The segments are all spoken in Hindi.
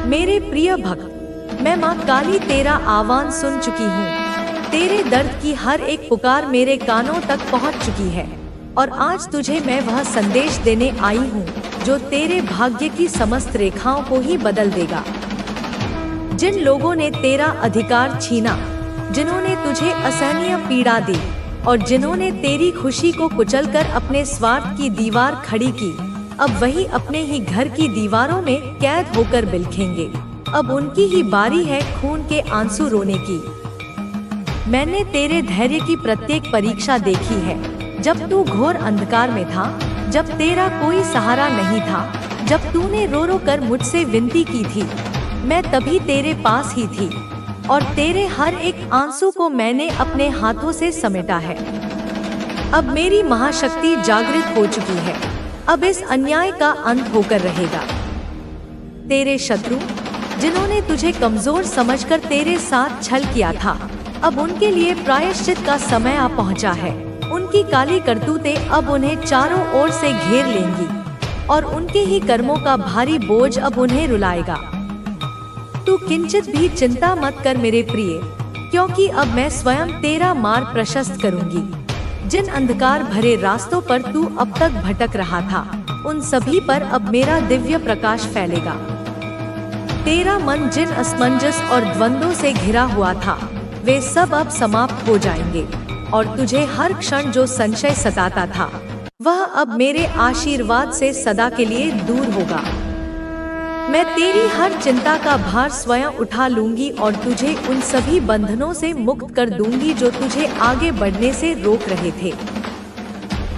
मेरे प्रिय भक्त, मैं माँ काली तेरा आह्वान सुन चुकी हूँ। तेरे दर्द की हर एक पुकार मेरे कानों तक पहुँच चुकी है और आज तुझे मैं वह संदेश देने आई हूँ जो तेरे भाग्य की समस्त रेखाओं को ही बदल देगा। जिन लोगों ने तेरा अधिकार छीना, जिन्होंने तुझे असहनीय पीड़ा दी और जिन्होंने तेरी खुशी को कुचलकर अपने स्वार्थ की दीवार खड़ी की, अब वही अपने ही घर की दीवारों में कैद होकर बिलखेंगे। अब उनकी ही बारी है खून के आंसू रोने की। मैंने तेरे धैर्य की प्रत्येक परीक्षा देखी है। जब तू घोर अंधकार में था, जब तेरा कोई सहारा नहीं था, जब तूने रो रो कर मुझसे विनती की थी, मैं तभी तेरे पास ही थी और तेरे हर एक आंसू को मैंने अपने हाथों से समेटा है। अब मेरी महाशक्ति जागृत हो चुकी है। अब इस अन्याय का अंत होकर रहेगा। तेरे शत्रु, जिन्होंने तुझे कमजोर समझकर तेरे साथ छल किया था, अब उनके लिए प्रायश्चित का समय आ पहुंचा है। उनकी काली करतूतें अब उन्हें चारों ओर से घेर लेंगी और उनके ही कर्मों का भारी बोझ अब उन्हें रुलाएगा। तू किंचित भी चिंता मत कर मेरे प्रिय, क्योंकि अब मैं स्वयं तेरा मार्ग प्रशस्त करूंगी। जिन अंधकार भरे रास्तों पर तू अब तक भटक रहा था, उन सभी पर अब मेरा दिव्य प्रकाश फैलेगा। तेरा मन जिन असमंजस और द्वंद्वों से घिरा हुआ था, वे सब अब समाप्त हो जाएंगे और तुझे हर क्षण जो संशय सताता था, वह अब मेरे आशीर्वाद से सदा के लिए दूर होगा। मैं तेरी हर चिंता का भार स्वयं उठा लूंगी और तुझे उन सभी बंधनों से मुक्त कर दूंगी जो तुझे आगे बढ़ने से रोक रहे थे।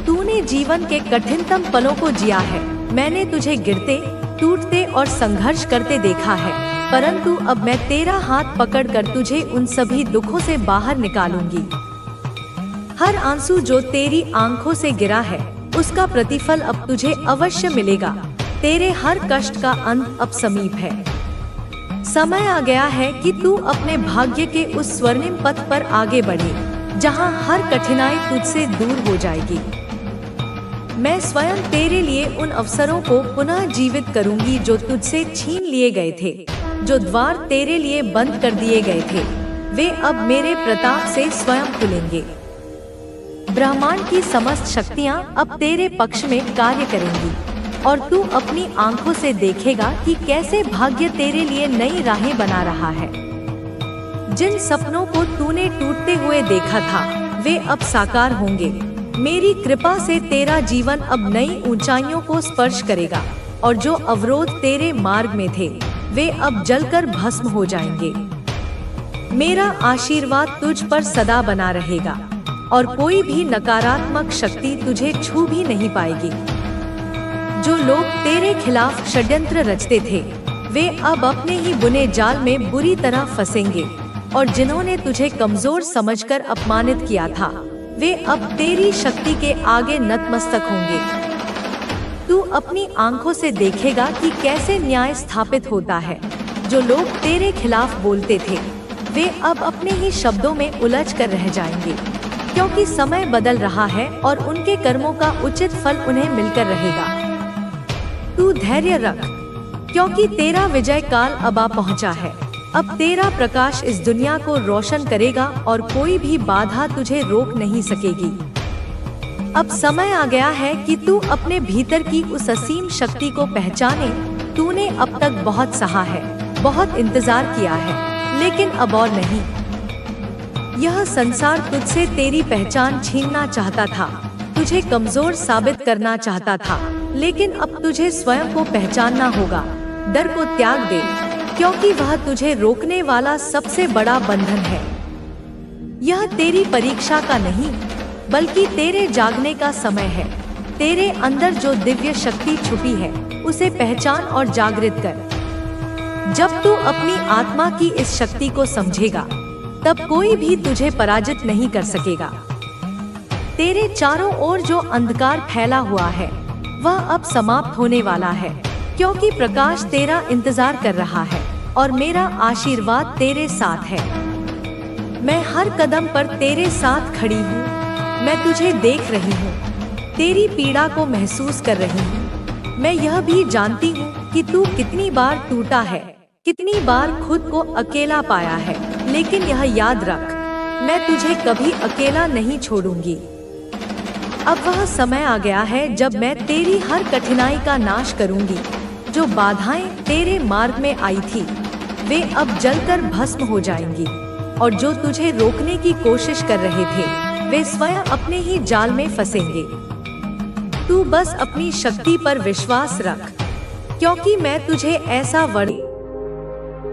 तूने जीवन के कठिनतम पलों को जिया है। मैंने तुझे गिरते, टूटते और संघर्ष करते देखा है, परंतु अब मैं तेरा हाथ पकड़कर तुझे उन सभी दुखों से बाहर निकालूंगी। हर आंसू जो तेरी आंखों से गिरा है, उसका प्रतिफल अब तुझे अवश्य मिलेगा। तेरे हर कष्ट का अंत अब समीप है। समय आ गया है कि तू अपने भाग्य के उस स्वर्णिम पथ पर आगे बढ़े, जहां हर कठिनाई तुझसे दूर हो जाएगी। मैं स्वयं तेरे लिए उन अवसरों को पुनः जीवित करूंगी जो तुझसे छीन लिए गए थे। जो द्वार तेरे लिए बंद कर दिए गए थे, वे अब मेरे प्रताप से स्वयं खुलेंगे। ब्रह्मांड की समस्त शक्तियां अब तेरे पक्ष में कार्य करेंगी और तू अपनी आंखों से देखेगा कि कैसे भाग्य तेरे लिए नई राहें बना रहा है। जिन सपनों को तूने टूटते हुए देखा था, वे अब साकार होंगे। मेरी कृपा से तेरा जीवन अब नई ऊंचाइयों को स्पर्श करेगा और जो अवरोध तेरे मार्ग में थे, वे अब जलकर भस्म हो जाएंगे। मेरा आशीर्वाद तुझ पर सदा बना रहेगा और कोई भी नकारात्मक शक्ति तुझे छू भी नहीं पाएगी। जो लोग तेरे खिलाफ षड्यंत्र रचते थे, वे अब अपने ही बुने जाल में बुरी तरह फंसेंगे और जिन्होंने तुझे कमजोर समझकर अपमानित किया था, वे अब तेरी शक्ति के आगे नतमस्तक होंगे। तू अपनी आंखों से देखेगा कि कैसे न्याय स्थापित होता है। जो लोग तेरे खिलाफ बोलते थे, वे अब अपने ही शब्दों में उलझ कर रह जाएंगे, क्योंकि समय बदल रहा है और उनके कर्मों का उचित फल उन्हें मिलकर रहेगा। तू धैर्य रख, क्योंकि तेरा विजय काल अब आ पहुंचा है। अब तेरा प्रकाश इस दुनिया को रोशन करेगा और कोई भी बाधा तुझे रोक नहीं सकेगी। अब समय आ गया है कि तू अपने भीतर की उस असीम शक्ति को पहचाने। तूने अब तक बहुत सहा है, बहुत इंतजार किया है, लेकिन अब और नहीं। यह संसार तुझसे तेरी पहचान छीनना चाहता था, तुझे कमजोर साबित करना चाहता था, लेकिन अब तुझे स्वयं को पहचानना होगा। डर को त्याग दे, क्योंकि वह तुझे रोकने वाला सबसे बड़ा बंधन है। यह तेरी परीक्षा का नहीं, बल्कि तेरे जागने का समय है। तेरे अंदर जो दिव्य शक्ति छुपी है, उसे पहचान और जागृत कर। जब तू अपनी आत्मा की इस शक्ति को समझेगा, तब कोई भी तुझे पराजित नहीं कर सकेगा। तेरे चारों ओर जो अंधकार फैला हुआ है, वह अब समाप्त होने वाला है, क्योंकि प्रकाश तेरा इंतजार कर रहा है और मेरा आशीर्वाद तेरे साथ है। मैं हर कदम पर तेरे साथ खड़ी हूँ। मैं तुझे देख रही हूँ, तेरी पीड़ा को महसूस कर रही हूँ। मैं यह भी जानती हूँ कि तू कितनी बार टूटा है, कितनी बार खुद को अकेला पाया है, लेकिन यह याद रख, मैं तुझे कभी अकेला नहीं छोड़ूंगी। अब वह समय आ गया है जब मैं तेरी हर कठिनाई का नाश करूंगी। जो बाधाएं तेरे मार्ग में आई थी, वे अब जलकर भस्म हो जाएंगी, और जो तुझे रोकने की कोशिश कर रहे थे, वे स्वयं अपने ही जाल में फंसेंगे। तू बस अपनी शक्ति पर विश्वास रख, क्योंकि मैं तुझे ऐसा वर।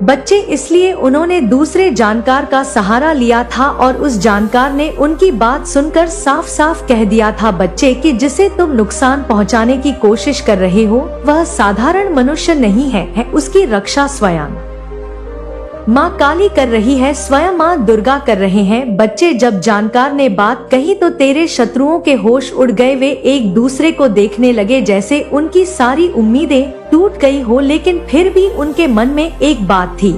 बच्चे इसलिए उन्होंने दूसरे जानकार का सहारा लिया था, और उस जानकार ने उनकी बात सुनकर साफ साफ कह दिया था, बच्चे कि जिसे तुम नुकसान पहुंचाने की कोशिश कर रहे हो, वह साधारण मनुष्य नहीं है उसकी रक्षा स्वयं माँ काली कर रही है, स्वयं माँ दुर्गा कर रहे हैं। बच्चे, जब जानकार ने बात कही तो तेरे शत्रुओं के होश उड़ गए। वे एक दूसरे को देखने लगे जैसे उनकी सारी उम्मीदें टूट गई हो, लेकिन फिर भी उनके मन में एक बात थी,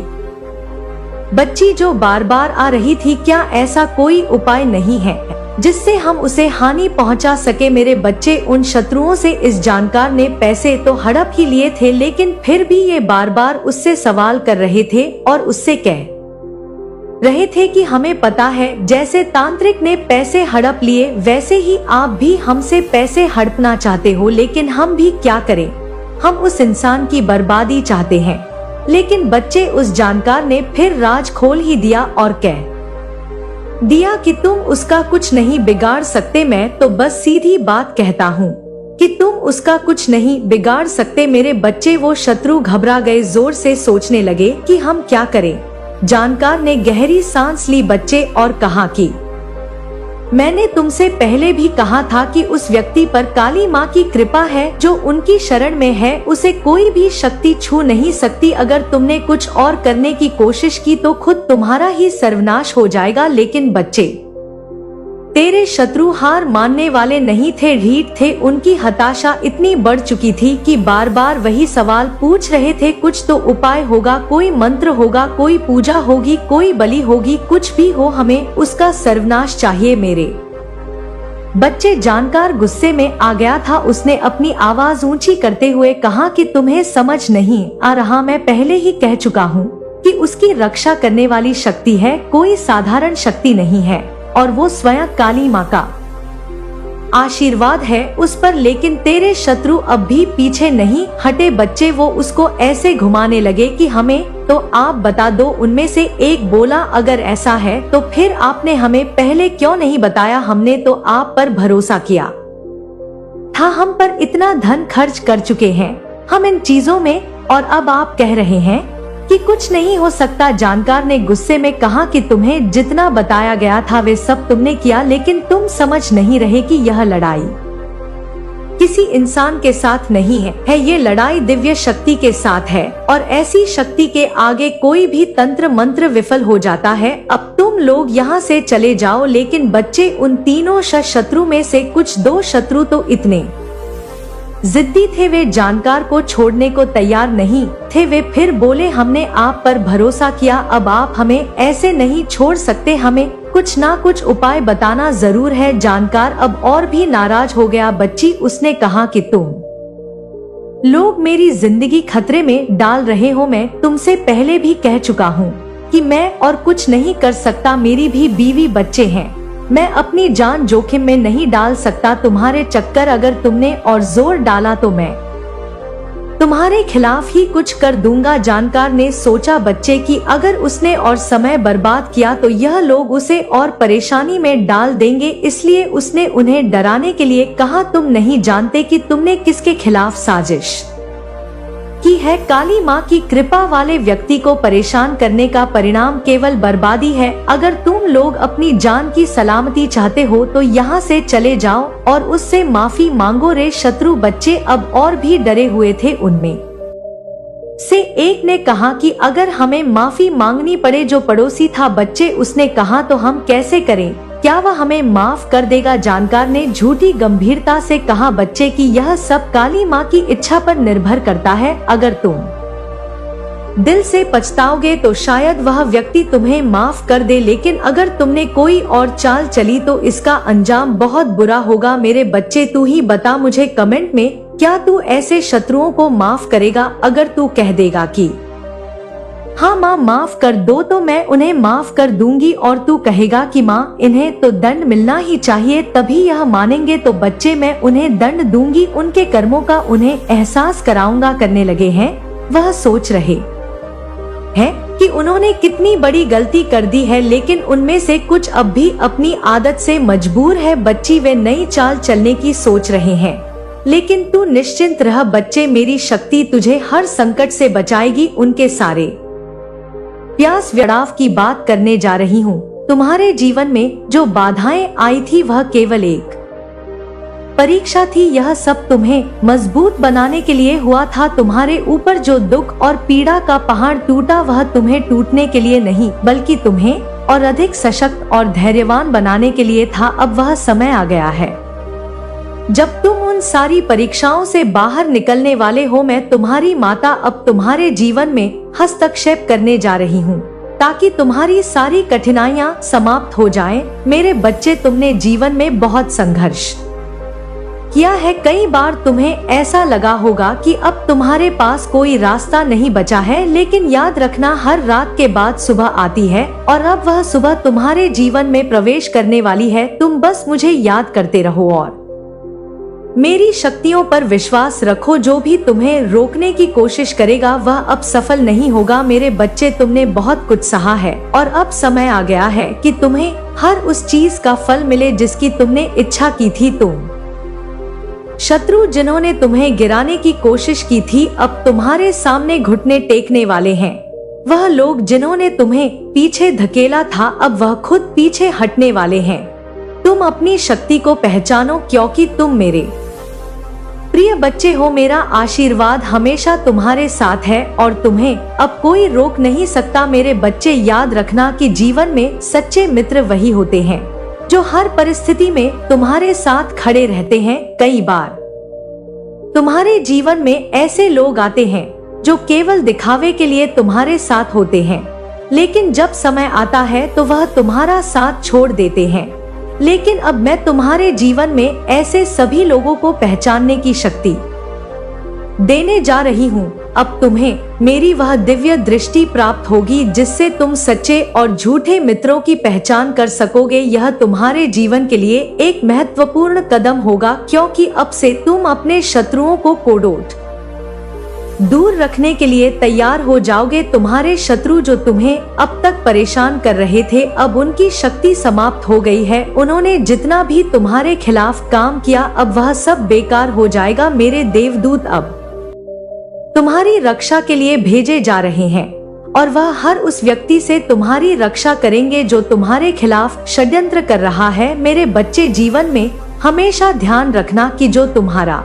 बच्ची जो बार बार आ रही थी, क्या ऐसा कोई उपाय नहीं है जिससे हम उसे हानि पहुंचा सके। मेरे बच्चे, उन शत्रुओं से इस जानकार ने पैसे तो हड़प ही लिए थे, लेकिन फिर भी ये बार बार उससे सवाल कर रहे थे और उससे कह रहे थे कि हमें पता है, जैसे तांत्रिक ने पैसे हड़प लिए वैसे ही आप भी हमसे पैसे हड़पना चाहते हो। लेकिन हम भी क्या करें, हम उस इंसान की बर्बादी चाहते हैं। लेकिन बच्चे, उस जानकार ने फिर राज खोल ही दिया और कह दिया कि तुम उसका कुछ नहीं बिगाड़ सकते। मैं तो बस सीधी बात कहता हूँ कि तुम उसका कुछ नहीं बिगाड़ सकते। मेरे बच्चे, वो शत्रु घबरा गए, जोर से सोचने लगे कि हम क्या करें। जानकार ने गहरी सांस ली बच्चे और कहा कि मैंने तुमसे पहले भी कहा था कि उस व्यक्ति पर काली माँ की कृपा है, जो उनकी शरण में है उसे कोई भी शक्ति छू नहीं सकती। अगर तुमने कुछ और करने की कोशिश की तो खुद तुम्हारा ही सर्वनाश हो जाएगा। लेकिन बच्चे, तेरे शत्रु हार मानने वाले नहीं थे, ढीठ थे। उनकी हताशा इतनी बढ़ चुकी थी कि बार बार वही सवाल पूछ रहे थे, कुछ तो उपाय होगा, कोई मंत्र होगा, कोई पूजा होगी, कोई बलि होगी, कुछ भी हो, हमें उसका सर्वनाश चाहिए। मेरे बच्चे, जानकार गुस्से में आ गया था। उसने अपनी आवाज ऊंची करते हुए कहा कि तुम्हें समझ नहीं आ रहा, मैं पहले ही कह चुका हूँ कि उसकी रक्षा करने वाली शक्ति है, कोई साधारण शक्ति नहीं है, और वो स्वयं काली माँ का आशीर्वाद है उस पर। लेकिन तेरे शत्रु अब भी पीछे नहीं हटे। बच्चे, वो उसको ऐसे घुमाने लगे कि हमें तो आप बता दो। उनमें से एक बोला, अगर ऐसा है तो फिर आपने हमें पहले क्यों नहीं बताया, हमने तो आप पर भरोसा किया था, हम पर इतना धन खर्च कर चुके हैं हम इन चीजों में, और अब आप कह रहे हैं कि कुछ नहीं हो सकता। जानकार ने गुस्से में कहा कि तुम्हें जितना बताया गया था वे सब तुमने किया, लेकिन तुम समझ नहीं रहे कि यह लड़ाई किसी इंसान के साथ नहीं है, ये लड़ाई दिव्य शक्ति के साथ है, और ऐसी शक्ति के आगे कोई भी तंत्र मंत्र विफल हो जाता है। अब तुम लोग यहाँ से चले जाओ। लेकिन बच्चे, उन तीनों शत्रु में से कुछ 2 शत्रु तो इतने जिद्दी थे, वे जानकार को छोड़ने को तैयार नहीं थे। वे फिर बोले, हमने आप पर भरोसा किया, अब आप हमें ऐसे नहीं छोड़ सकते, हमें कुछ ना कुछ उपाय बताना जरूर है। जानकार अब और भी नाराज हो गया। बच्ची, उसने कहा कि तुम लोग मेरी जिंदगी खतरे में डाल रहे हो। मैं तुमसे पहले भी कह चुका हूँ कि मैं और कुछ नहीं कर सकता, मेरी भी बीवी बच्चे हैं, मैं अपनी जान जोखिम में नहीं डाल सकता। तुम्हारे चक्कर अगर तुमने और जोर डाला तो मैं तुम्हारे खिलाफ ही कुछ कर दूंगा। जानकार ने सोचा बच्चे कि अगर उसने और समय बर्बाद किया तो यह लोग उसे और परेशानी में डाल देंगे, इसलिए उसने उन्हें डराने के लिए कहा, तुम नहीं जानते कि तुमने किसके खिलाफ साजिश की है। काली माँ की कृपा वाले व्यक्ति को परेशान करने का परिणाम केवल बर्बादी है। अगर तुम लोग अपनी जान की सलामती चाहते हो तो यहाँ से चले जाओ और उससे माफी मांगो। रे शत्रु बच्चे अब और भी डरे हुए थे। उनमें से एक ने कहा कि अगर हमें माफी मांगनी पड़े, जो पड़ोसी था बच्चे, उसने कहा तो हम कैसे करें, क्या वह हमें माफ कर देगा। जानकार ने झूठी गंभीरता से कहा, बच्चे कि यह सब काली माँ की इच्छा पर निर्भर करता है। अगर तुम दिल से पछताओगे तो शायद वह व्यक्ति तुम्हें माफ कर दे, लेकिन अगर तुमने कोई और चाल चली तो इसका अंजाम बहुत बुरा होगा। मेरे बच्चे, तू ही बता मुझे कमेंट में, क्या तू ऐसे शत्रुओं को माफ करेगा? अगर तू कह देगा कि हाँ माँ, माफ कर दो तो मैं उन्हें माफ कर दूंगी और तू कहेगा कि माँ इन्हें तो दंड मिलना ही चाहिए, तभी यह मानेंगे। तो बच्चे, मैं उन्हें दंड दूंगी, उनके कर्मों का उन्हें एहसास कराऊंगा करने लगे हैं। वह सोच रहे हैं कि उन्होंने कितनी बड़ी गलती कर दी है, लेकिन उनमें से कुछ अब भी अपनी आदत से मजबूर है। बच्ची, वे नई चाल चलने की सोच रहे हैं, लेकिन तू निश्चिंत रह बच्चे, मेरी शक्ति तुझे हर संकट से बचाएगी। उनके सारे प्यास व्यड़ाव की बात करने जा रही हूँ। तुम्हारे जीवन में जो बाधाएं आई थी वह केवल एक परीक्षा थी। यह सब तुम्हें मजबूत बनाने के लिए हुआ था। तुम्हारे ऊपर जो दुख और पीड़ा का पहाड़ टूटा वह तुम्हें टूटने के लिए नहीं, बल्कि तुम्हें और अधिक सशक्त और धैर्यवान बनाने के लिए था। अब वह समय आ गया है जब तुम उन सारी परीक्षाओं से बाहर निकलने वाले हो। मैं तुम्हारी माता अब तुम्हारे जीवन में हस्तक्षेप करने जा रही हूँ, ताकि तुम्हारी सारी कठिनाइयाँ समाप्त हो जाएं। मेरे बच्चे, तुमने जीवन में बहुत संघर्ष किया है। कई बार तुम्हें ऐसा लगा होगा कि अब तुम्हारे पास कोई रास्ता नहीं बचा है, लेकिन याद रखना, हर रात के बाद सुबह आती है और अब वह सुबह तुम्हारे जीवन में प्रवेश करने वाली है। तुम बस मुझे याद करते रहो और मेरी शक्तियों पर विश्वास रखो। जो भी तुम्हें रोकने की कोशिश करेगा वह अब सफल नहीं होगा। मेरे बच्चे, तुमने बहुत कुछ सहा है और अब समय आ गया है कि तुम्हें हर उस चीज का फल मिले जिसकी तुमने इच्छा की थी। तुम शत्रु जिन्होंने तुम्हें गिराने की कोशिश की थी अब तुम्हारे सामने घुटने टेकने वाले हैं। वह लोग जिन्होंने तुम्हें पीछे धकेला था अब वह खुद पीछे हटने वाले हैं। तुम अपनी शक्ति को पहचानो, क्योंकि तुम मेरे प्रिय बच्चे हो। मेरा आशीर्वाद हमेशा तुम्हारे साथ है और तुम्हें अब कोई रोक नहीं सकता। मेरे बच्चे, याद रखना कि जीवन में सच्चे मित्र वही होते हैं जो हर परिस्थिति में तुम्हारे साथ खड़े रहते हैं। कई बार तुम्हारे जीवन में ऐसे लोग आते हैं जो केवल दिखावे के लिए तुम्हारे साथ होते हैं, लेकिन जब समय आता है तो वह तुम्हारा साथ छोड़ देते हैं। लेकिन अब मैं तुम्हारे जीवन में ऐसे सभी लोगों को पहचानने की शक्ति देने जा रही हूँ। अब तुम्हें मेरी वह दिव्य दृष्टि प्राप्त होगी जिससे तुम सच्चे और झूठे मित्रों की पहचान कर सकोगे। यह तुम्हारे जीवन के लिए एक महत्वपूर्ण कदम होगा, क्योंकि अब से तुम अपने शत्रुओं को कोड़ोट दूर रखने के लिए तैयार हो जाओगे। तुम्हारे शत्रु जो तुम्हें अब तक परेशान कर रहे थे अब उनकी शक्ति समाप्त हो गई है। उन्होंने जितना भी तुम्हारे खिलाफ काम किया अब वह सब बेकार हो जाएगा। मेरे देवदूत अब तुम्हारी रक्षा के लिए भेजे जा रहे हैं और वह हर उस व्यक्ति से तुम्हारी रक्षा करेंगे जो तुम्हारे खिलाफ षड्यंत्र कर रहा है। मेरे बच्चे, जीवन में हमेशा ध्यान रखना कि जो तुम्हारा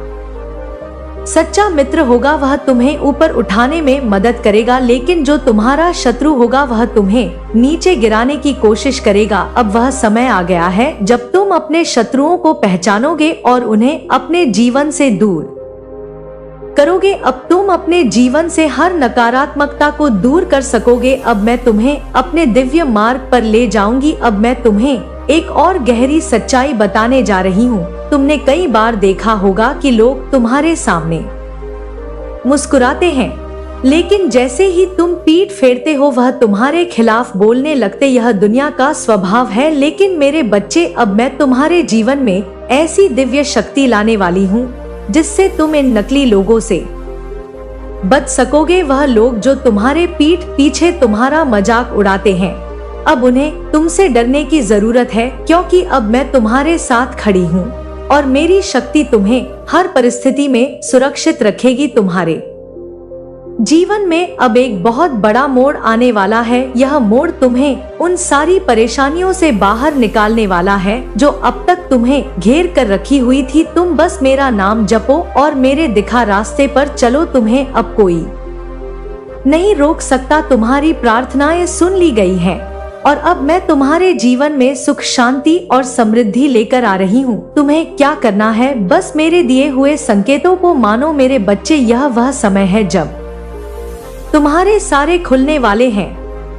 सच्चा मित्र होगा वह तुम्हें ऊपर उठाने में मदद करेगा, लेकिन जो तुम्हारा शत्रु होगा वह तुम्हें नीचे गिराने की कोशिश करेगा। अब वह समय आ गया है जब तुम अपने शत्रुओं को पहचानोगे और उन्हें अपने जीवन से दूर करोगे। अब तुम अपने जीवन से हर नकारात्मकता को दूर कर सकोगे। अब मैं तुम्हें अपने दिव्य मार्ग पर ले जाऊंगी। अब मैं तुम्हें एक और गहरी सच्चाई बताने जा रही हूँ। तुमने कई बार देखा होगा कि लोग तुम्हारे सामने मुस्कुराते हैं, लेकिन जैसे ही तुम पीठ फेरते हो वह तुम्हारे खिलाफ बोलने लगते। यह दुनिया का स्वभाव है, लेकिन मेरे बच्चे, अब मैं तुम्हारे जीवन में ऐसी दिव्य शक्ति लाने वाली हूँ जिससे तुम इन नकली लोगों से बच सकोगे। वह लोग जो तुम्हारे पीठ पीछे तुम्हारा मजाक उड़ाते हैं, अब उन्हें तुमसे डरने की जरूरत है, क्योंकि अब मैं तुम्हारे साथ खड़ी हूँ और मेरी शक्ति तुम्हें हर परिस्थिति में सुरक्षित रखेगी। तुम्हारे जीवन में अब एक बहुत बड़ा मोड़ आने वाला है। यह मोड़ तुम्हें उन सारी परेशानियों से बाहर निकालने वाला है जो अब तक तुम्हें घेर कर रखी हुई थी। तुम बस मेरा नाम जपो और मेरे दिखा रास्ते पर चलो। तुम्हें अब कोई नहीं रोक सकता। तुम्हारी प्रार्थनाएं सुन ली गई हैं और अब मैं तुम्हारे जीवन में सुख, शांति और समृद्धि लेकर आ रही हूँ। तुम्हें क्या करना है, बस मेरे दिए हुए संकेतों को मानो। मेरे बच्चे, यह वह समय है जब तुम्हारे सारे खुलने वाले हैं।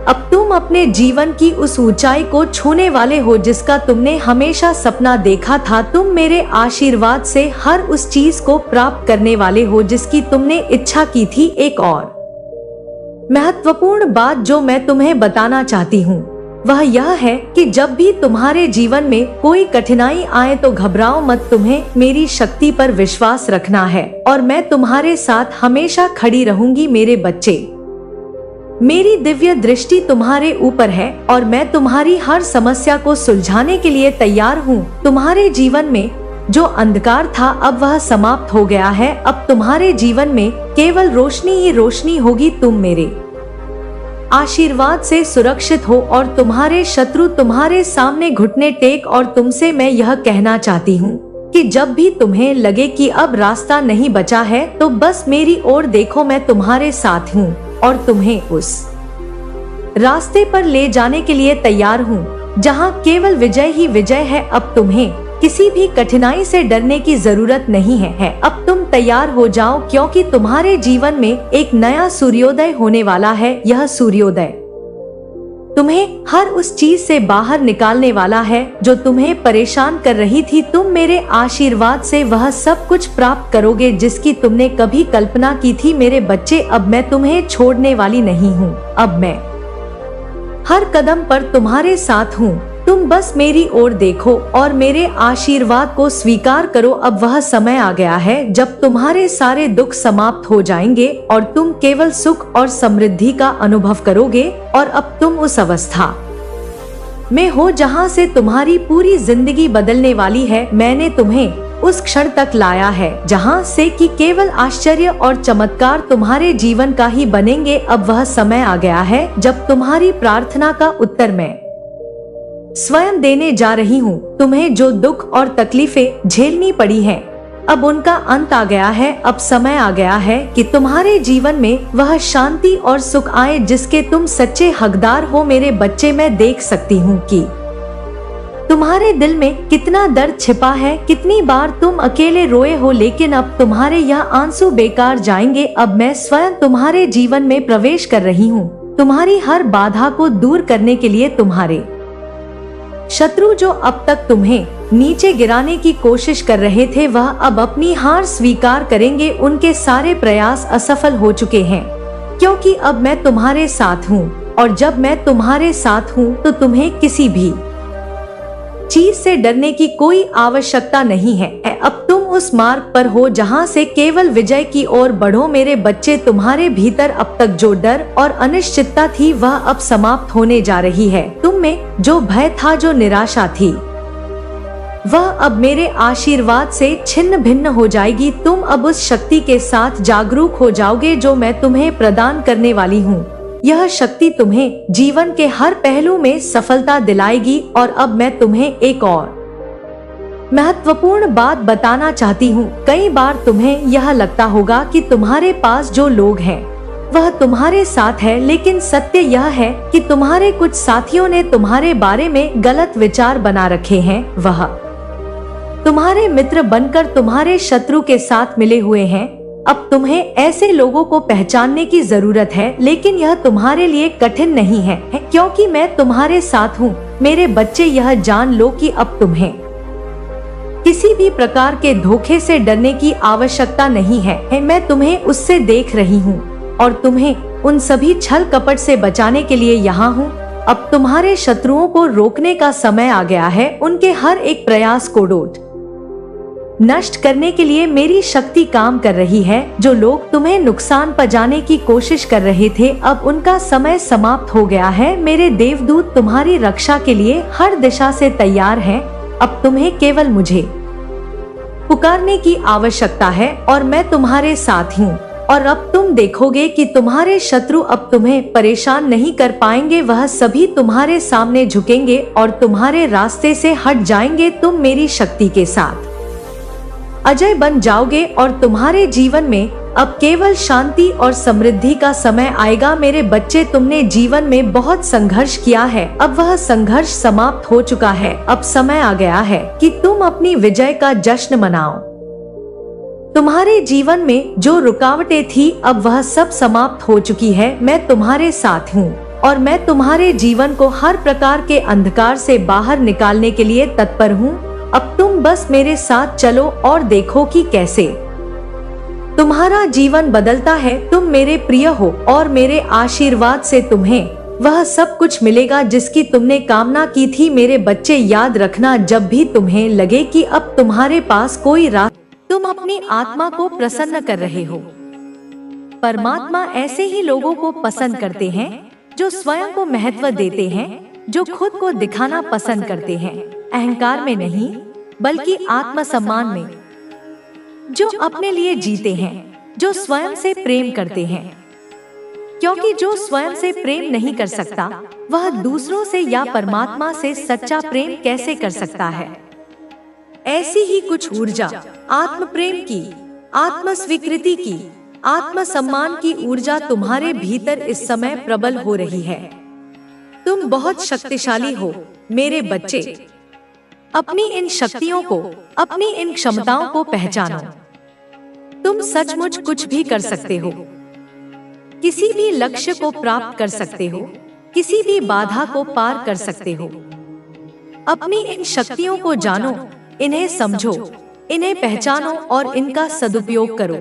अब तुम अपने जीवन की उस ऊंचाई को छूने वाले हो जिसका तुमने हमेशा सपना देखा था। तुम मेरे आशीर्वाद से हर उस चीज को प्राप्त करने वाले हो जिसकी तुमने इच्छा की थी। एक और महत्वपूर्ण बात जो मैं तुम्हें बताना चाहती हूँ वह यह है कि जब भी तुम्हारे जीवन में कोई कठिनाई आए तो घबराओ मत। तुम्हें मेरी शक्ति पर विश्वास रखना है और मैं तुम्हारे साथ हमेशा खड़ी रहूंगी मेरे बच्चे। मेरी दिव्य दृष्टि तुम्हारे ऊपर है और मैं तुम्हारी हर समस्या को सुलझाने के लिए तैयार हूँ। तुम्हारे जीवन में जो अंधकार था अब वह समाप्त हो गया है। अब तुम्हारे जीवन में केवल रोशनी ही रोशनी होगी। तुम मेरे आशीर्वाद से सुरक्षित हो और तुम्हारे शत्रु तुम्हारे सामने घुटने टेक। और तुमसे मैं यह कहना चाहती हूँ कि जब भी तुम्हें लगे कि अब रास्ता नहीं बचा है तो बस मेरी ओर देखो। मैं तुम्हारे साथ हूँ और तुम्हें उस रास्ते पर ले जाने के लिए तैयार हूँ जहाँ केवल विजय ही विजय है। अब तुम्हें किसी भी कठिनाई से डरने की जरूरत नहीं है। अब तुम तैयार हो जाओ क्योंकि तुम्हारे जीवन में एक नया सूर्योदय होने वाला है। यह सूर्योदय तुम्हें हर उस चीज से बाहर निकालने वाला है जो तुम्हें परेशान कर रही थी। तुम मेरे आशीर्वाद से वह सब कुछ प्राप्त करोगे जिसकी तुमने कभी कल्पना की थी। मेरे बच्चे, अब मैं तुम्हें छोड़ने वाली नहीं हूँ। अब मैं हर कदम पर तुम्हारे साथ हूँ। तुम बस मेरी ओर देखो और मेरे आशीर्वाद को स्वीकार करो। अब वह समय आ गया है जब तुम्हारे सारे दुख समाप्त हो जाएंगे और तुम केवल सुख और समृद्धि का अनुभव करोगे। और अब तुम उस अवस्था में हो जहां से तुम्हारी पूरी जिंदगी बदलने वाली है। मैंने तुम्हें उस क्षण तक लाया है जहां से कि केवल आश्चर्य और चमत्कार तुम्हारे जीवन का ही बनेंगे। अब वह समय आ गया है जब तुम्हारी प्रार्थना का उत्तर मैं स्वयं देने जा रही हूँ। तुम्हें जो दुख और तकलीफें झेलनी पड़ी हैं, अब उनका अंत आ गया है। अब समय आ गया है कि तुम्हारे जीवन में वह शांति और सुख आए जिसके तुम सच्चे हकदार हो। मेरे बच्चे, मैं देख सकती हूँ कि तुम्हारे दिल में कितना दर्द छिपा है। कितनी बार तुम अकेले रोए हो, लेकिन अब तुम्हारे यह आंसू बेकार जाएंगे। अब मैं स्वयं तुम्हारे जीवन में प्रवेश कर रही हूँ तुम्हारी हर बाधा को दूर करने के लिए। तुम्हारे शत्रु जो अब तक तुम्हें नीचे गिराने की कोशिश कर रहे थे वह अब अपनी हार स्वीकार करेंगे। उनके सारे प्रयास असफल हो चुके हैं क्योंकि अब मैं तुम्हारे साथ हूँ। और जब मैं तुम्हारे साथ हूँ तो तुम्हें किसी भी चीज से डरने की कोई आवश्यकता नहीं है। अब तुम उस मार्ग पर हो जहां से केवल विजय की ओर बढ़ो। मेरे बच्चे, तुम्हारे भीतर अब तक जो डर और अनिश्चितता थी वह अब समाप्त होने जा रही है। तुम में जो भय था, जो निराशा थी, वह अब मेरे आशीर्वाद से छिन्न भिन्न हो जाएगी। तुम अब उस शक्ति के साथ जागरूक हो जाओगे जो मैं तुम्हें प्रदान करने वाली हूँ। यह शक्ति तुम्हें जीवन के हर पहलू में सफलता दिलाएगी। और अब मैं तुम्हें एक और महत्वपूर्ण बात बताना चाहती हूँ। कई बार तुम्हें यह लगता होगा कि तुम्हारे पास जो लोग हैं वह तुम्हारे साथ है, लेकिन सत्य यह है कि तुम्हारे कुछ साथियों ने तुम्हारे बारे में गलत विचार बना रखे हैं। वह तुम्हारे मित्र बनकर तुम्हारे शत्रु के साथ मिले हुए हैं। अब तुम्हें ऐसे लोगों को पहचानने की जरूरत है, लेकिन यह तुम्हारे लिए कठिन नहीं है क्योंकि मैं तुम्हारे साथ हूँ। मेरे बच्चे, यह जान लो कि अब तुम्हें किसी भी प्रकार के धोखे से डरने की आवश्यकता नहीं है। मैं तुम्हें उससे देख रही हूँ और तुम्हें उन सभी छल कपट से बचाने के लिए यहाँ हूँ। अब तुम्हारे शत्रुओं को रोकने का समय आ गया है। उनके हर एक प्रयास को नष्ट करने के लिए मेरी शक्ति काम कर रही है। जो लोग तुम्हें नुकसान पहुंचाने की कोशिश कर रहे थे, अब उनका समय समाप्त हो गया है। मेरे देवदूत तुम्हारी रक्षा के लिए हर दिशा से तैयार हैं। अब तुम्हें केवल मुझे पुकारने की आवश्यकता है और मैं तुम्हारे साथ हूँ। और अब तुम देखोगे कि तुम्हारे शत्रु अब तुम्हें परेशान नहीं कर पाएंगे। वह सभी तुम्हारे सामने झुकेंगे और तुम्हारे रास्ते से हट जाएंगे। तुम मेरी शक्ति के साथ अजय बन जाओगे और तुम्हारे जीवन में अब केवल शांति और समृद्धि का समय आएगा। मेरे बच्चे, तुमने जीवन में बहुत संघर्ष किया है, अब वह संघर्ष समाप्त हो चुका है। अब समय आ गया है कि तुम अपनी विजय का जश्न मनाओ। तुम्हारे जीवन में जो रुकावटें थी, अब वह सब समाप्त हो चुकी है। मैं तुम्हारे साथ हूँ और मैं तुम्हारे जीवन को हर प्रकार के अंधकार से बाहर निकालने के लिए तत्पर हूँ। अब तुम बस मेरे साथ चलो और देखो कि कैसे तुम्हारा जीवन बदलता है। तुम मेरे प्रिय हो और मेरे आशीर्वाद से तुम्हें वह सब कुछ मिलेगा जिसकी तुमने कामना की थी। मेरे बच्चे, याद रखना, जब भी तुम्हें लगे कि अब तुम्हारे पास कोई रास्ता, तुम अपनी आत्मा को प्रसन्न कर रहे हो। परमात्मा ऐसे ही लोगों को पसंद करते हैं जो स्वयं को महत्व देते हैं, जो खुद को दिखाना पसंद करते हैं, अहंकार में नहीं बल्कि आत्मसम्मान में, जो अपने लिए जीते हैं, जो स्वयं से प्रेम करते हैं। क्योंकि जो स्वयं से प्रेम नहीं कर सकता वह दूसरों से या परमात्मा से सच्चा प्रेम कैसे कर सकता है। ऐसी ही कुछ ऊर्जा आत्म प्रेम की, आत्म स्वीकृति की, आत्मसम्मान की ऊर्जा तुम्हारे भीतर इस समय प्रबल हो रही है। तुम बहुत शक्तिशाली हो मेरे बच्चे। अपनी इन शक्तियों को, अपनी इन क्षमताओं को पहचानो। तुम सचमुच कुछ भी कर सकते हो, किसी भी लक्ष्य को प्राप्त कर सकते हो, किसी भी बाधा को पार कर सकते हो। अपनी इन शक्तियों को जानो, इन्हें समझो, इन्हें पहचानो और इनका सदुपयोग करो।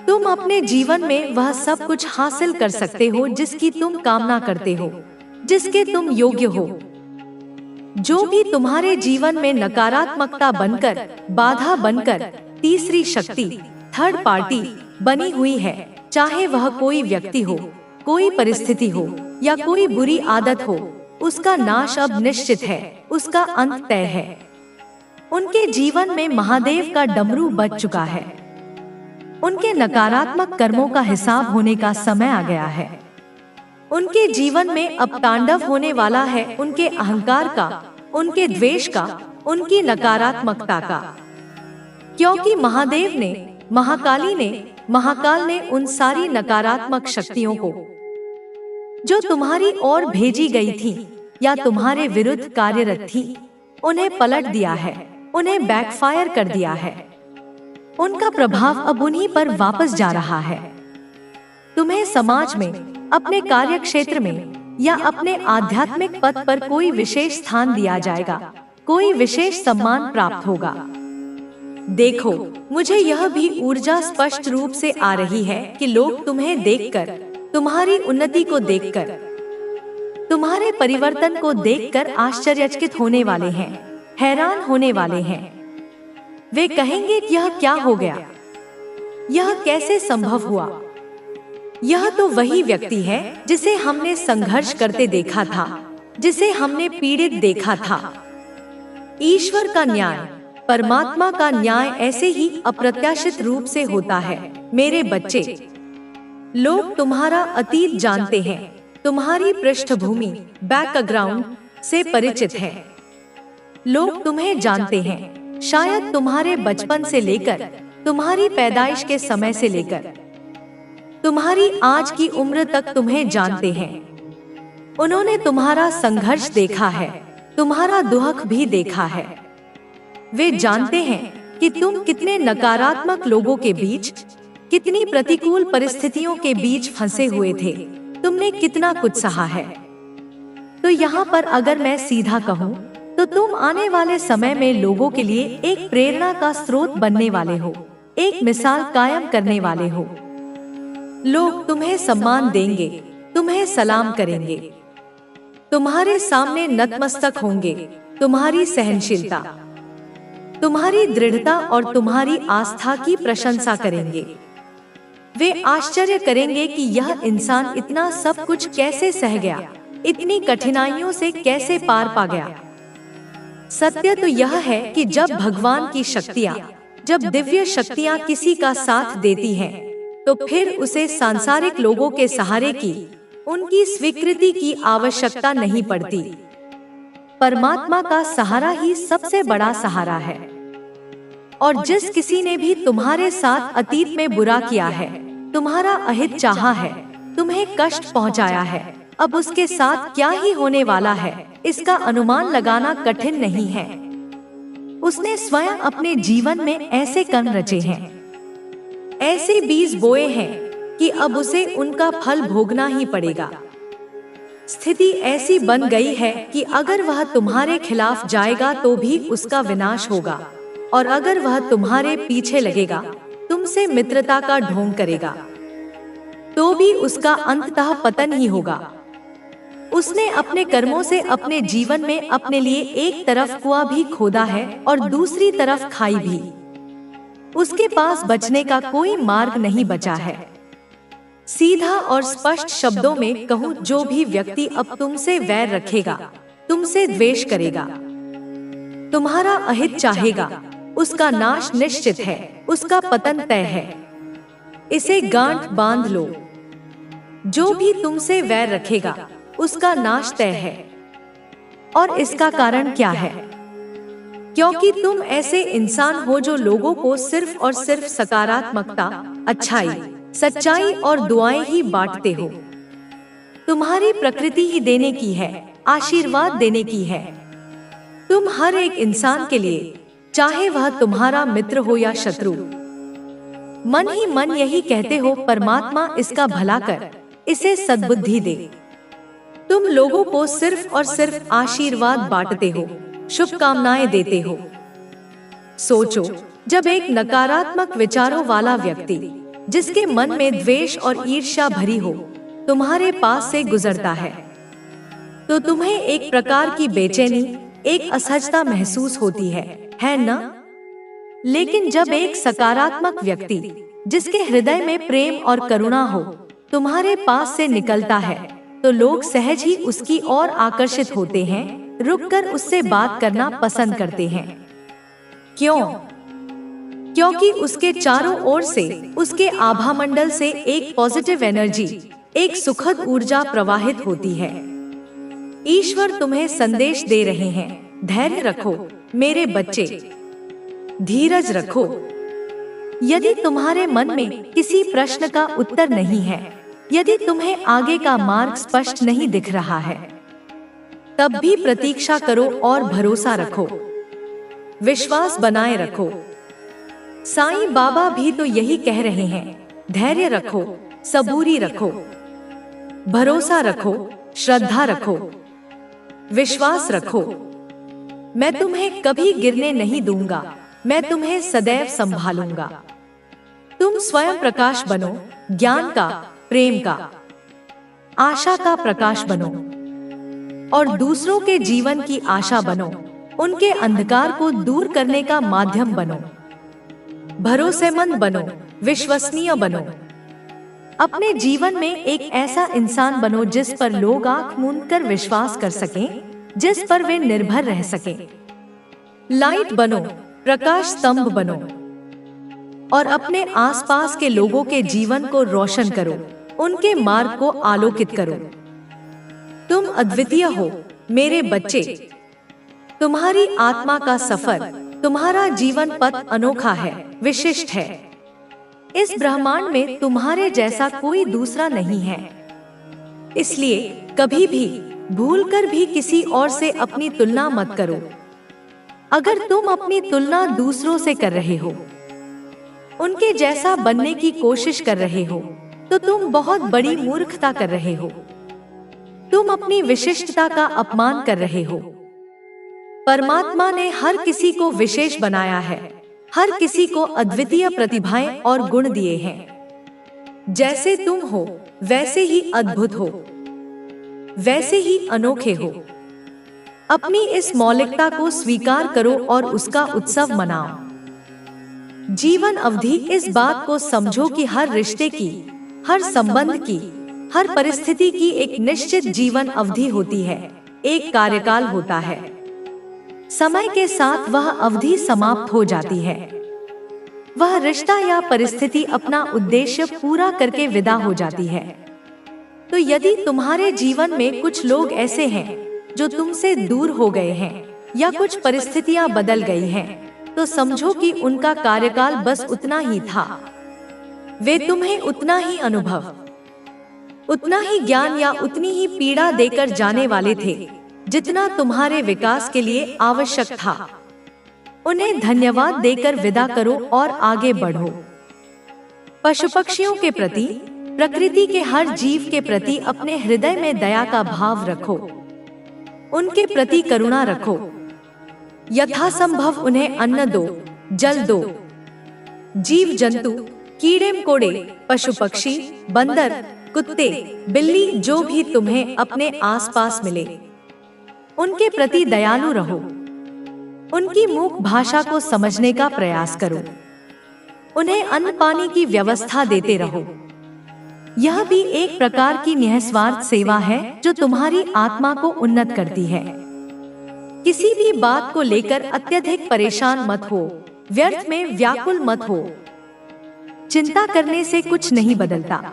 तुम अपने जीवन में वह सब कुछ हासिल कर सकते हो जिसकी तुम कामना करते हो, जिसके तुम योग्य हो। जो भी तुम्हारे जीवन में नकारात्मकता बनकर, बाधा बनकर, तीसरी शक्ति, थर्ड पार्टी बनी हुई है, चाहे वह कोई व्यक्ति हो, कोई परिस्थिति हो या कोई बुरी आदत हो, उसका नाश अब निश्चित है, उसका अंत तय है। उनके जीवन में महादेव का डमरू बज चुका है। उनके नकारात्मक कर्मों का हिसाब होने का समय आ गया है। उनके जीवन में अब तांडव होने वाला है उनके अहंकार का, उनके द्वेष का, उनकी नकारात्मकता का। क्योंकि महादेव ने, महाकाली ने, महाकाल ने उन सारी नकारात्मक शक्तियों को जो तुम्हारी ओर भेजी गई थी या तुम्हारे विरुद्ध कार्यरत थी, उन्हें पलट दिया है, उन्हें बैकफायर कर दिया है। उनका प्रभाव अब उन्हीं पर वापस जा रहा है। तुम्हें समाज में, अपने कार्य क्षेत्र में या अपने आध्यात्मिक पथ पर कोई विशेष स्थान दिया जाएगा, कोई विशेष सम्मान प्राप्त होगा। देखो, मुझे यह भी ऊर्जा स्पष्ट रूप से आ रही है कि लोग तुम्हें देखकर, तुम्हारी उन्नति को देखकर, तुम्हारे परिवर्तन को देखकर आश्चर्यचकित होने वाले हैं, हैरान होने वाले हैं। वे कहेंगे कि यह क्या हो गया, यह कैसे संभव हुआ। यह तो वही व्यक्ति है जिसे हमने संघर्ष करते देखा था, जिसे हमने पीड़ित देखा था। ईश्वर का न्याय, परमात्मा का न्याय ऐसे ही अप्रत्याशित रूप से होता है मेरे बच्चे। लोग तुम्हारा अतीत जानते हैं, तुम्हारी पृष्ठभूमि, बैकग्राउंड से परिचित हैं। लोग तुम्हें जानते हैं, शायद तुम्हारे बचपन से लेकर, तुम्हारी पैदाइश के समय से लेकर तुम्हारी आज की उम्र तक तुम्हें जानते हैं। उन्होंने तुम्हारा संघर्ष देखा है, तुम्हारा दुख भी देखा है। वे जानते हैं कि तुम कितने नकारात्मक लोगों के बीच, कितनी प्रतिकूल परिस्थितियों के बीच फंसे हुए थे, तुमने कितना कुछ सहा है। तो यहाँ पर अगर मैं सीधा कहूँ तो तुम आने वाले समय में लोगों के लिए एक प्रेरणा का स्रोत बनने वाले हो, एक मिसाल कायम करने वाले हो। लोग तुम्हें सम्मान देंगे, तुम्हें सलाम करेंगे, तुम्हारे सामने नतमस्तक होंगे। तुम्हारी सहनशीलता, तुम्हारी दृढ़ता और तुम्हारी आस्था की प्रशंसा करेंगे। वे आश्चर्य करेंगे कि यह इंसान इतना सब कुछ कैसे सह गया, इतनी कठिनाइयों से कैसे पार पा गया। सत्य तो यह है कि जब भगवान की शक्तियाँ, जब दिव्य शक्तियाँ किसी का साथ देती हैं, तो फिर उसे सांसारिक लोगों के सहारे की, उनकी स्वीकृति की आवश्यकता नहीं पड़ती। परमात्मा का सहारा ही सबसे बड़ा सहारा है। और जिस किसी ने भी तुम्हारे साथ अतीत में बुरा किया है, तुम्हारा अहित चाहा है, तुम्हें कष्ट पहुंचाया है, अब उसके साथ क्या ही होने वाला है, इसका अनुमान लगाना कठिन नहीं है। उसने स्वयं अपने जीवन में ऐसे कर्म रचे हैं, ऐसे बीज बोए हैं कि अब उसे उनका फल भोगना ही पड़ेगा। स्थिति ऐसी बन गई है कि अगर वह तुम्हारे खिलाफ जाएगा तो भी उसका विनाश होगा, और अगर वह तुम्हारे पीछे लगेगा तुमसे मित्रता का ढोंग करेगा, तो भी उसका अंततः पतन ही होगा। उसने अपने कर्मों से अपने जीवन में अपने लिए एक तरफ कुआं भी खोदा है और दूसरी तरफ खाई भी। उसके पास बचने का कोई मार्ग नहीं बचा है। सीधा और स्पष्ट शब्दों में कहूँ, जो भी व्यक्ति अब तुमसे वैर रखेगा, तुमसे द्वेष करेगा, तुम्हारा अहित चाहेगा, उसका नाश निश्चित है, उसका पतन तय है। इसे गांठ बांध लो। जो भी तुमसे वैर रखेगा, उसका नाश तय है। और इसका कारण क्या है? क्योंकि तुम ऐसे इंसान हो जो लोगों को सिर्फ और सिर्फ सकारात्मकता, अच्छाई, सच्चाई और दुआएं ही बांटते हो। तुम्हारी प्रकृति ही देने की है, आशीर्वाद देने की है। तुम हर एक इंसान के लिए, चाहे वह तुम्हारा मित्र हो या शत्रु, मन ही मन यही कहते हो, परमात्मा इसका भला कर, इसे सद्बुद्धि दे। तुम लोगों को सिर्फ और सिर्फ आशीर्वाद बांटते हो, शुभकामनाएं देते हो। सोचो, जब एक नकारात्मक विचारों वाला व्यक्ति, जिसके मन में द्वेष और ईर्ष्या भरी हो, तुम्हारे पास से गुजरता है, तो तुम्हें एक प्रकार की बेचैनी, एक असहजता महसूस होती है ना? लेकिन जब एक सकारात्मक व्यक्ति, जिसके हृदय में प्रेम और करुणा हो, तुम्हारे पास से निकलता है, तो लोग सहज ही उसकी ओर आकर्षित होते हैं, रुककर उससे बात करना पसंद करते हैं। क्यों? क्योंकि उसके चारों ओर से, उसके आभामंडल से एक पॉजिटिव एनर्जी, एक सुखद ऊर्जा प्रवाहित होती है। ईश्वर तुम्हें संदेश दे रहे हैं, धैर्य रखो मेरे बच्चे, धीरज रखो। यदि तुम्हारे मन में किसी प्रश्न का उत्तर नहीं है, यदि तुम्हें आगे का मार्ग स्पष्ट नहीं दिख रहा है, तब भी प्रतीक्षा करो और भरोसा रखो, विश्वास बनाए रखो। साईं बाबा भी तो यही कह रहे हैं, धैर्य रखो, सबूरी रखो, भरोसा रखो, श्रद्धा रखो, विश्वास रखो। मैं तुम्हें कभी गिरने नहीं दूंगा, मैं तुम्हें सदैव संभालूंगा। तुम स्वयं प्रकाश बनो, ज्ञान का, प्रेम का, आशा का प्रकाश बनो और दूसरों के जीवन की आशा बनो, उनके अंधकार को दूर करने का माध्यम बनो, भरोसेमंद बनो, विश्वसनीय बनो। अपने जीवन में एक ऐसा इंसान बनो जिस पर लोग आंख मूंदकर विश्वास कर सकें, जिस पर वे निर्भर रह सकें। लाइट बनो, प्रकाश स्तंभ बनो और अपने आसपास के लोगों के जीवन को रोशन करो, उनके मार्ग को आलोकित करो। तुम अद्वितीय हो मेरे बच्चे। तुम्हारी आत्मा का सफर, तुम्हारा जीवन पथ अनोखा है, विशिष्ट है। इस ब्रह्मांड में तुम्हारे जैसा कोई दूसरा नहीं है। इसलिए कभी भी भूलकर भी किसी और से अपनी तुलना मत करो। अगर तुम अपनी तुलना दूसरों से कर रहे हो, उनके जैसा बनने की कोशिश कर रहे हो, तो तुम बहुत बड़ी मूर्खता कर रहे हो। तुम अपनी विशिष्टता का अपमान कर रहे हो। परमात्मा ने हर किसी को विशेष बनाया है, हर किसी को अद्वितीय प्रतिभाएं और गुण दिए हैं। जैसे तुम हो, वैसे ही अद्भुत हो, वैसे ही अनोखे हो। अपनी इस मौलिकता को स्वीकार करो और उसका उत्सव मनाओ। जीवन अवधि इस बात को समझो कि हर रिश्ते की, हर संबंध की, हर परिस्थिति की एक निश्चित जीवन अवधि होती है, एक कार्यकाल होता है। समय के साथ वह अवधि समाप्त हो जाती है। वह रिश्ता या परिस्थिति अपना उद्देश्य पूरा करके विदा हो जाती है। तो यदि तुम्हारे जीवन में कुछ लोग ऐसे हैं जो तुमसे दूर हो गए हैं या कुछ परिस्थितियां बदल गई हैं, तो समझो कि उनका कार्यकाल बस उतना ही था। वे तुम्हें उतना ही अनुभव, उतना ही ज्ञान या उतनी ही पीड़ा देकर जाने वाले थे जितना तुम्हारे विकास के लिए आवश्यक था। उन्हें धन्यवाद देकर विदा करो और आगे बढ़ो। पशु पक्षियों के प्रति, प्रकृति के हर जीव के प्रति अपने हृदय में दया का भाव रखो, उनके प्रति करुणा रखो। यथासंभव उन्हें अन्न दो, जल दो, जीव जंतु, कीड़े मकोड़े, पशु पक्षी, बंदर, कुत्ते, बिल्ली, जो भी तुम्हें अपने आसपास मिले, उनके प्रति दयालु रहो। उनकी मूक भाषा को समझने का प्रयास करो। उन्हें अन्न पानी की व्यवस्था देते रहो। यह भी एक प्रकार की निस्वार्थ सेवा है जो तुम्हारी आत्मा को उन्नत करती है। किसी भी बात को लेकर अत्यधिक परेशान मत हो, व्यर्थ में व्याकुल मत हो। चिंता करने से कुछ नहीं बदलता।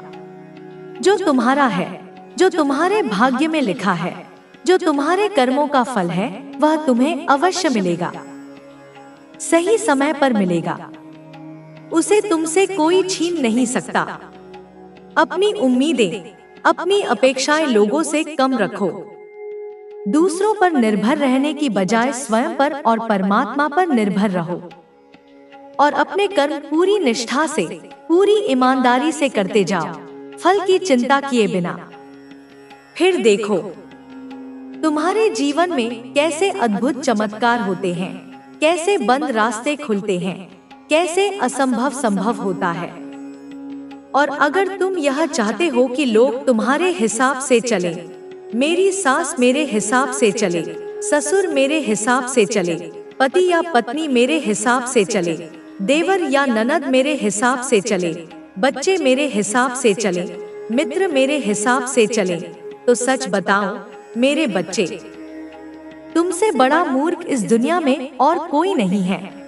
जो तुम्हारा है, जो तुम्हारे भाग्य में लिखा है, जो तुम्हारे कर्मों का फल है, वह तुम्हें अवश्य मिलेगा, सही समय पर मिलेगा। उसे तुमसे कोई छीन नहीं सकता। अपनी उम्मीदें, अपनी अपेक्षाएं लोगों से कम रखो। दूसरों पर निर्भर रहने की बजाय स्वयं पर और परमात्मा पर निर्भर रहो और अपने कर्म पूरी निष्ठा से, पूरी ईमानदारी से करते जाओ, फल की चिंता किए बिना। फिर देखो तुम्हारे जीवन में कैसे अद्भुत चमत्कार होते हैं, कैसे बंद रास्ते खुलते हैं, कैसे असंभव संभव होता है। और अगर तुम यह चाहते हो कि लोग तुम्हारे हिसाब से चले, मेरी सास मेरे हिसाब से चले, ससुर मेरे हिसाब से चले, पति या पत्नी मेरे हिसाब से चले, देवर या ननद मेरे हिसाब से चले, बच्चे मेरे हिसाब से चले, मित्र मेरे हिसाब से चले, तो सच बताओ मेरे बच्चे, तुमसे बड़ा मूर्ख इस दुनिया में और कोई नहीं है।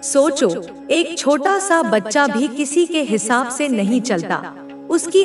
सोचो, एक छोटा सा बच्चा भी किसी के हिसाब से नहीं चलता। उसकी